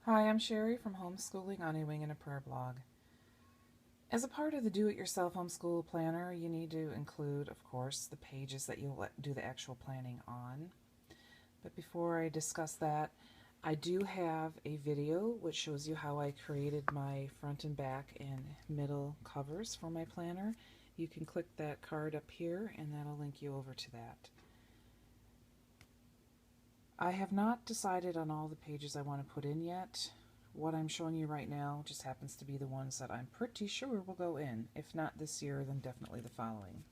Hi, I'm Sherry from Homeschooling on a Wing and a Prayer blog. As a part of the do-it-yourself homeschool planner, you need to include, of course, the pages that you'll do the actual planning on. But before I discuss that, I do have a video which shows you how I created my front and back and middle covers for my planner. You can click that card up here and that'll link you over to that. I have not decided on all the pages I want to put in yet. What I'm showing you right now just happens to be the ones that I'm pretty sure will go in. If not this year, then definitely the following.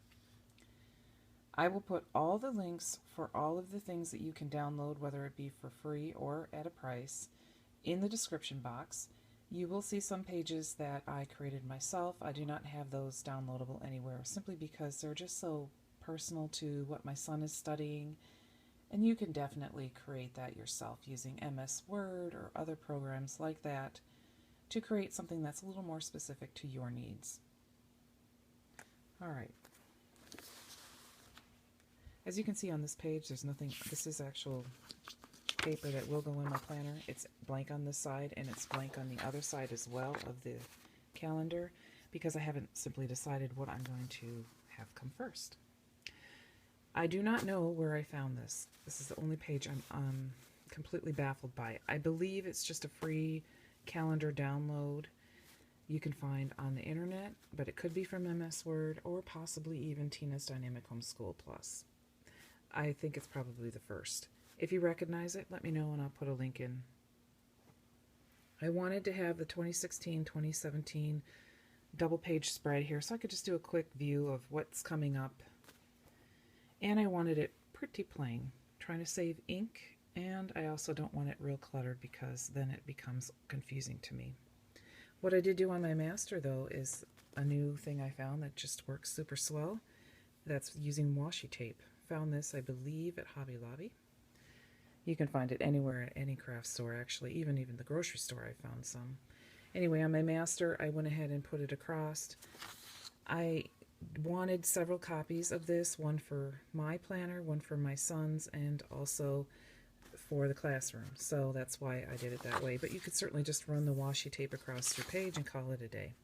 I will put all the links for all of the things that you can download, whether it be for free or at a price, in the description box. You will see some pages that I created myself. I do not have those downloadable anywhere, simply because they're just so personal to what my son is studying. And you can definitely create that yourself using MS Word or other programs like that to create something that's a little more specific to your needs. All right. As you can see on this page, there's nothing. This is actual paper that will go in my planner. It's blank on this side and it's blank on the other side as well of the calendar because I haven't simply decided what I'm going to have come first. I do not know where I found this. This is the only page I'm completely baffled by. I believe it's just a free calendar download you can find on the internet, but it could be from MS Word or possibly even Tina's Dynamic Homeschool Plus. I think it's probably the first. If you recognize it, let me know and I'll put a link in. I wanted to have the 2016-2017 double page spread here so I could just do a quick view of what's coming up. And I wanted it pretty plain, trying to save ink, and I also don't want it real cluttered because then it becomes confusing to me. What I did do on my master, though, is a new thing I found that just works super swell. That's using washi tape. Found this, I believe, at Hobby Lobby. You can find it anywhere at any craft store, actually, even the grocery store I found some. Anyway, on my master, I went ahead and put it across. I wanted several copies of this, one for my planner, one for my son's, and also for the classroom. So that's why I did it that way. But you could certainly just run the washi tape across your page and call it a day.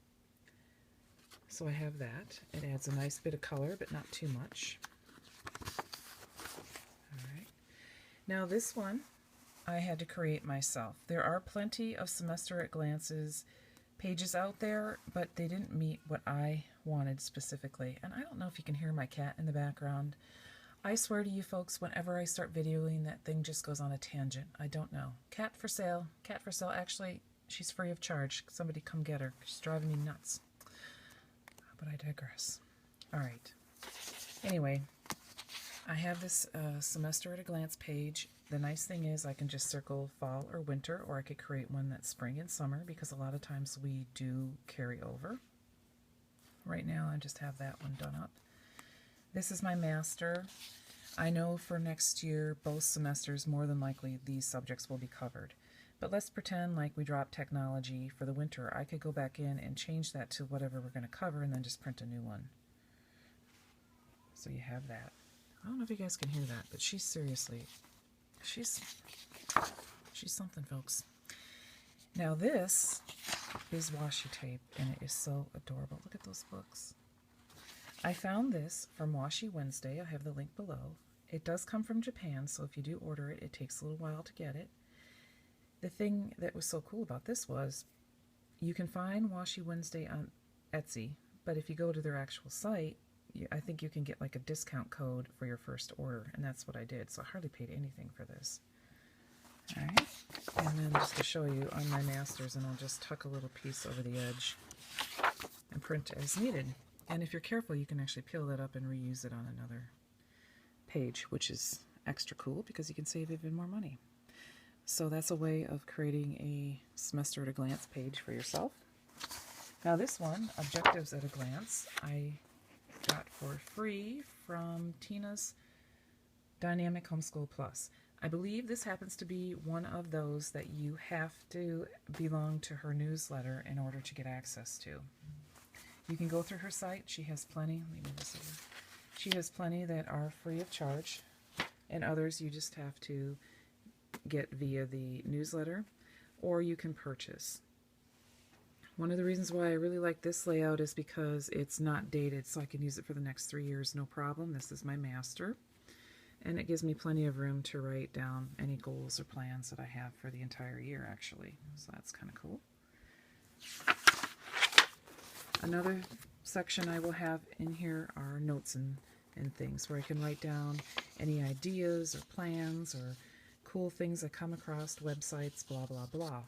So I have that. It adds a nice bit of color, but not too much. All right. Now this one I had to create myself. There are plenty of Semester at Glances pages out there, but they didn't meet what I wanted specifically. And I don't know if you can hear my cat in the background. I swear to you folks, whenever I start videoing, that thing just goes on a tangent. I don't know. Cat for sale. Cat for sale. Actually, she's free of charge. Somebody come get her. She's driving me nuts. But I digress. All right. Anyway, I have this Semester at a Glance page. The nice thing is I can just circle fall or winter, or I could create one that's spring and summer because a lot of times we do carry over. Right now I just have that one done up. This is my master. I know for next year, both semesters, more than likely these subjects will be covered. But let's pretend like we drop technology for the winter. I could go back in and change that to whatever we're going to cover and then just print a new one. So you have that. I don't know if you guys can hear that, but she's seriously, she's something, folks. Now this is washi tape, and it is so adorable. Look at those books. I found this from Washi Wednesday. I have the link below. It does come from Japan, so if you do order it, it takes a little while to get it. The thing that was so cool about this was you can find Washi Wednesday on Etsy, but if you go to their actual site, I think you can get like a discount code for your first order, and that's what I did, so I hardly paid anything for this. All right, and then just to show you on my masters, and I'll just tuck a little piece over the edge and print as needed. And if you're careful, you can actually peel that up and reuse it on another page, which is extra cool because you can save even more money. So that's a way of creating a Semester at a Glance page for yourself. Now this one, Objectives at a Glance, I got for free from Tina's Dynamic Homeschool Plus. I believe this happens to be one of those that you have to belong to her newsletter in order to get access to. You can go through her site. She has plenty. Let me move this over. She has plenty that are free of charge, and others you just have to get via the newsletter. or you can purchase. One of the reasons why I really like this layout is because it's not dated, so I can use it for the next 3 years, no problem. This is my master, and it gives me plenty of room to write down any goals or plans that I have for the entire year, actually. So that's kind of cool. Another section I will have in here are notes and things where I can write down any ideas or plans or cool things I come across, websites, blah, blah, blah.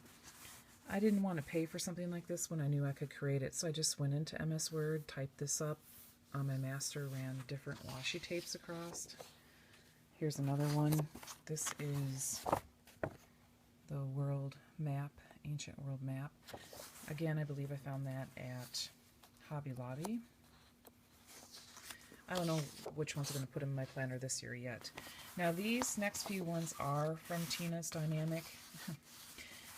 I didn't want to pay for something like this when I knew I could create it, so I just went into MS Word, typed this up. On my master, ran different washi tapes across. Here's another one. This is the world map, ancient world map. Again, I believe I found that at Hobby Lobby. I don't know which ones I'm going to put in my planner this year yet. Now these next few ones are from Tina's Dynamic.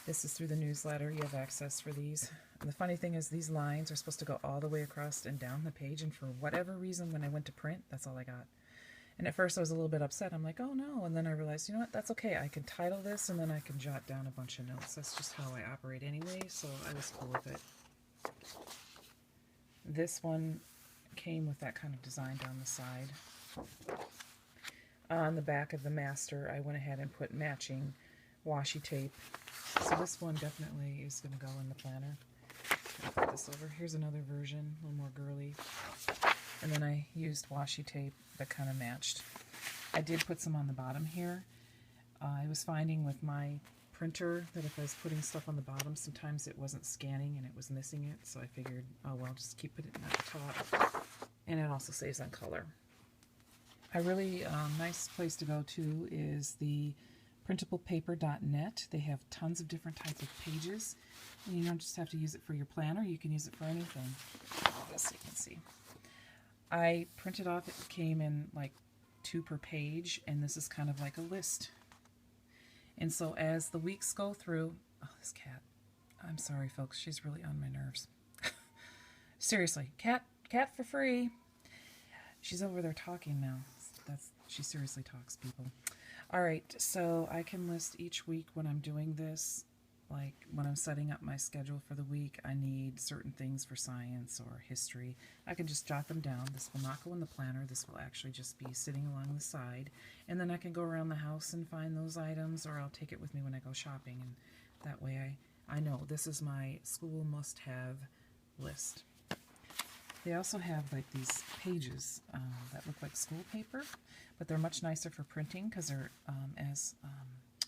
This is through the newsletter. You have access for these. And the funny thing is these lines are supposed to go all the way across and down the page, and for whatever reason when I went to print, that's all I got. And at first I was a little bit upset. I'm like, oh no. And then I realized, you know what, that's okay. I can title this and then I can jot down a bunch of notes. That's just how I operate anyway, so I was cool with it. This one came with that kind of design down the side. On the back of the master, I went ahead and put matching washi tape. So this one definitely is going to go in the planner. I'll put this over. Here's another version, a little more girly. And then I used washi tape that kind of matched. I did put some on the bottom here. I was finding with my printer that if I was putting stuff on the bottom, sometimes it wasn't scanning and it was missing it. So I figured, oh well, just keep it at the top. And it also saves on color. A really nice place to go to is the printablepaper.net. They have tons of different types of pages, and you don't just have to use it for your planner, you can use it for anything. This you can see. I printed off, it came in like 2 per page, and this is kind of like a list. And so as the weeks go through, oh, this cat, I'm sorry folks, she's really on my nerves. Seriously, cat for free. She's over there talking now. She seriously talks, people. Alright, so I can list each week when I'm doing this, like when I'm setting up my schedule for the week, I need certain things for science or history. I can just jot them down. This will not go in the planner. This will actually just be sitting along the side. And then I can go around the house and find those items, or I'll take it with me when I go shopping. And that way I know this is my school must-have list. They also have like these pages that look like school paper, but they're much nicer for printing because they're, as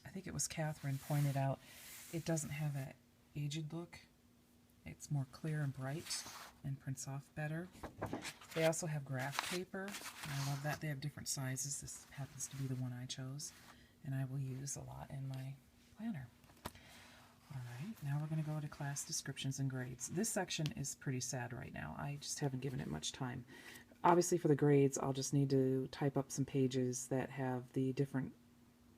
I think it was Catherine pointed out, it doesn't have that aged look. It's more clear and bright and prints off better. They also have graph paper. I love that. They have different sizes. This happens to be the one I chose, and I will use a lot in my planner. Alright, now we're going to go to class descriptions and grades. This section is pretty sad right now. I just haven't given it much time. Obviously for the grades, I'll just need to type up some pages that have the different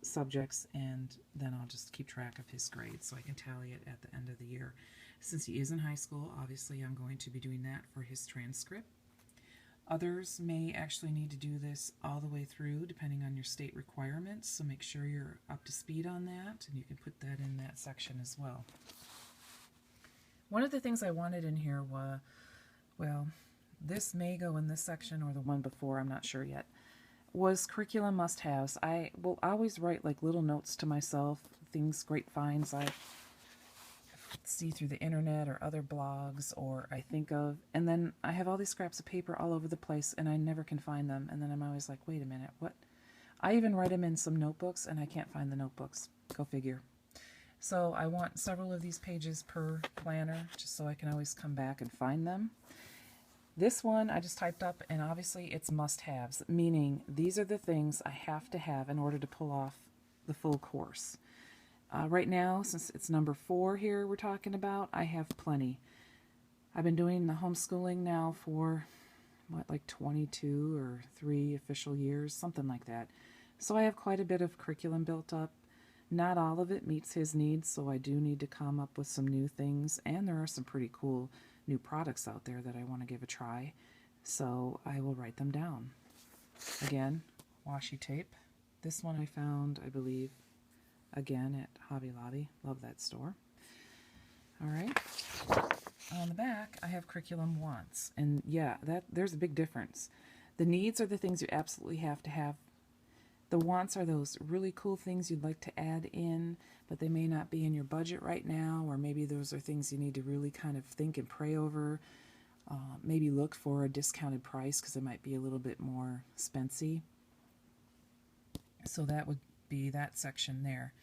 subjects, and then I'll just keep track of his grades so I can tally it at the end of the year. Since he is in high school, obviously I'm going to be doing that for his transcript. Others may actually need to do this all the way through depending on your state requirements, so make sure you're up to speed on that, and you can put that in that section as well. One of the things I wanted in here was, well, this may go in this section or the one before, I'm not sure yet, was curriculum must-haves. I will always write like little notes to myself, things, great finds I see through the internet or other blogs or I think of, and then I have all these scraps of paper all over the place and I never can find them, and then I'm always like, wait a minute, what? I even write them in some notebooks and I can't find the notebooks. Go figure. So I want several of these pages per planner just so I can always come back and find them. This one I just typed up, and obviously it's must-haves, meaning these are the things I have to have in order to pull off the full course. Right now, since it's number 4 here we're talking about, I have plenty. I've been doing the homeschooling now for, what, like 22 or 3 official years, something like that. So I have quite a bit of curriculum built up. Not all of it meets his needs, so I do need to come up with some new things, and there are some pretty cool new products out there that I want to give a try, so I will write them down. Again, washi tape. This one I found, I believe, again at Hobby Lobby. Love that store. All right. On the back, I have curriculum wants. And yeah, there's a big difference. The needs are the things you absolutely have to have. The wants are those really cool things you'd like to add in, but they may not be in your budget right now, or maybe those are things you need to really kind of think and pray over. Maybe look for a discounted price because it might be a little bit more spency. So that would be that section there.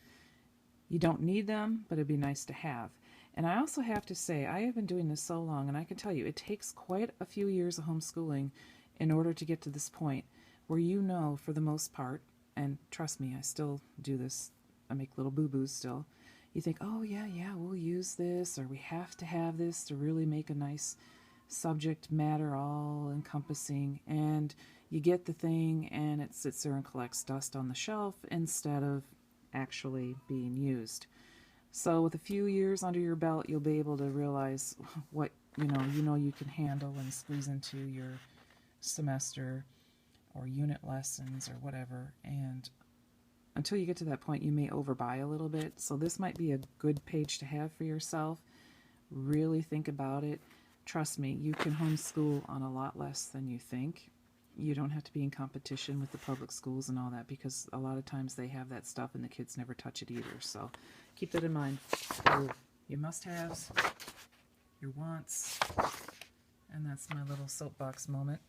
You don't need them, but it'd be nice to have. And I also have to say, I have been doing this so long, and I can tell you, it takes quite a few years of homeschooling in order to get to this point where you know, for the most part, and trust me, I still do this, I make little boo-boos still, you think, oh yeah, we'll use this, or we have to have this to really make a nice subject matter all-encompassing, and you get the thing, and it sits there and collects dust on the shelf instead of actually being used. So with a few years under your belt, you'll be able to realize what you know you can handle and squeeze into your semester or unit lessons or whatever. And until you get to that point, you may overbuy a little bit. So this might be a good page to have for yourself. Really think about it. Trust me, you can homeschool on a lot less than you think. You don't have to be in competition with the public schools and all that, because a lot of times they have that stuff and the kids never touch it either. So keep that in mind. Your must-haves, your wants, and that's my little soapbox moment.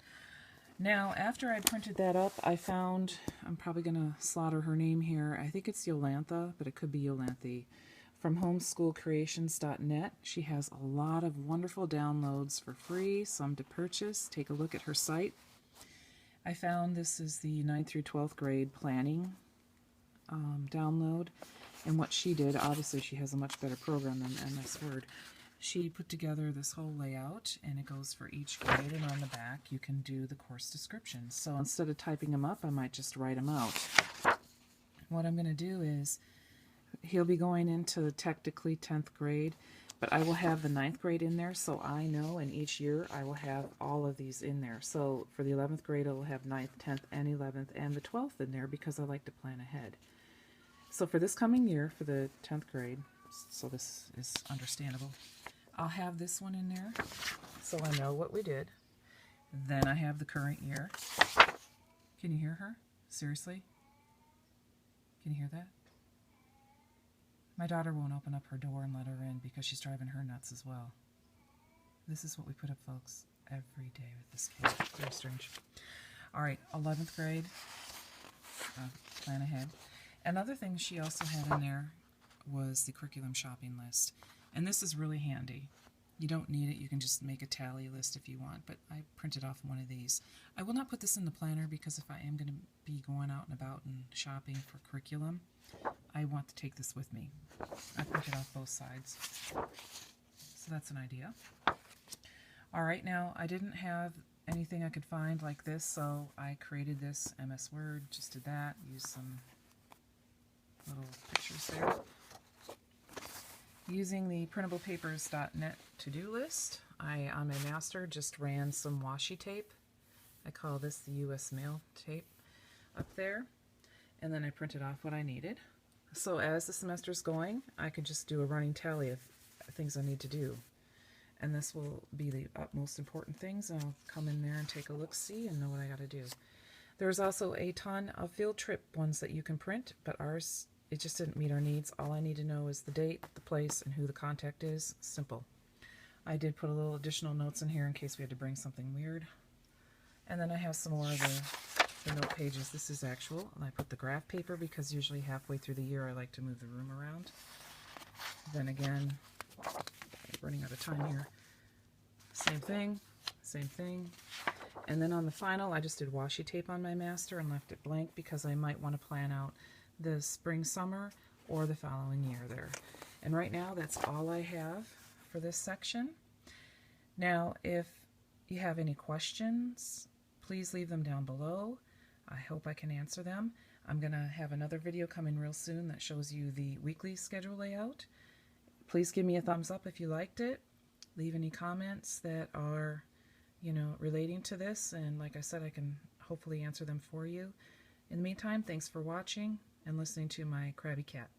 Now, after I printed that up, I found, I'm probably going to slaughter her name here. I think it's Yolantha, but it could be Yolanthe, from homeschoolcreations.net. She has a lot of wonderful downloads for free, some to purchase. Take a look at her site. I found this is the 9th through 12th grade planning download. And what she did, obviously she has a much better program than MS Word. She put together this whole layout, and it goes for each grade, and on the back you can do the course descriptions. So instead of typing them up, I might just write them out. What I'm going to do is, he'll be going into technically 10th grade, but I will have the 9th grade in there, so I know in each year I will have all of these in there. So for the 11th grade, I will have 9th, 10th, and 11th, and the 12th in there because I like to plan ahead. So for this coming year, for the 10th grade, so this is understandable, I'll have this one in there so I know what we did. Then I have the current year. Can you hear her? Seriously? Can you hear that? My daughter won't open up her door and let her in because she's driving her nuts as well. This is what we put up, folks, every day with this kid. Very strange. All right, 11th grade. Plan ahead. Another thing she also had in there was the curriculum shopping list. And this is really handy. You don't need it. You can just make a tally list if you want, but I printed off one of these. I will not put this in the planner because if I am going to be going out and about and shopping for curriculum, I want to take this with me. I printed off both sides. So that's an idea. All right, now I didn't have anything I could find like this, so I created this MS Word, just did that, used some little pictures there. Using the printablepapers.net to-do list, on my master just ran some washi tape. I call this the U.S. mail tape up there. And then I printed off what I needed. So as the semester's going, I can just do a running tally of things I need to do. And this will be the utmost important things. I'll come in there and take a look-see and know what I got to do. There's also a ton of field trip ones that you can print, but ours, it just didn't meet our needs. All I need to know is the date, the place, and who the contact is. Simple. I did put a little additional notes in here in case we had to bring something weird. And then I have some more of the note pages. This is actual, and I put the graph paper because usually halfway through the year I like to move the room around. Then again, running out of time here. Same thing, same thing. And then on the final, I just did washi tape on my master and left it blank because I might want to plan out the spring, summer, or the following year there. And right now, that's all I have for this section. Now, if you have any questions, please leave them down below. I hope I can answer them. I'm going to have another video coming real soon that shows you the weekly schedule layout. Please give me a thumbs up if you liked it. Leave any comments that are, relating to this, and like I said, I can hopefully answer them for you. In the meantime, thanks for watching and listening to my crabby cat.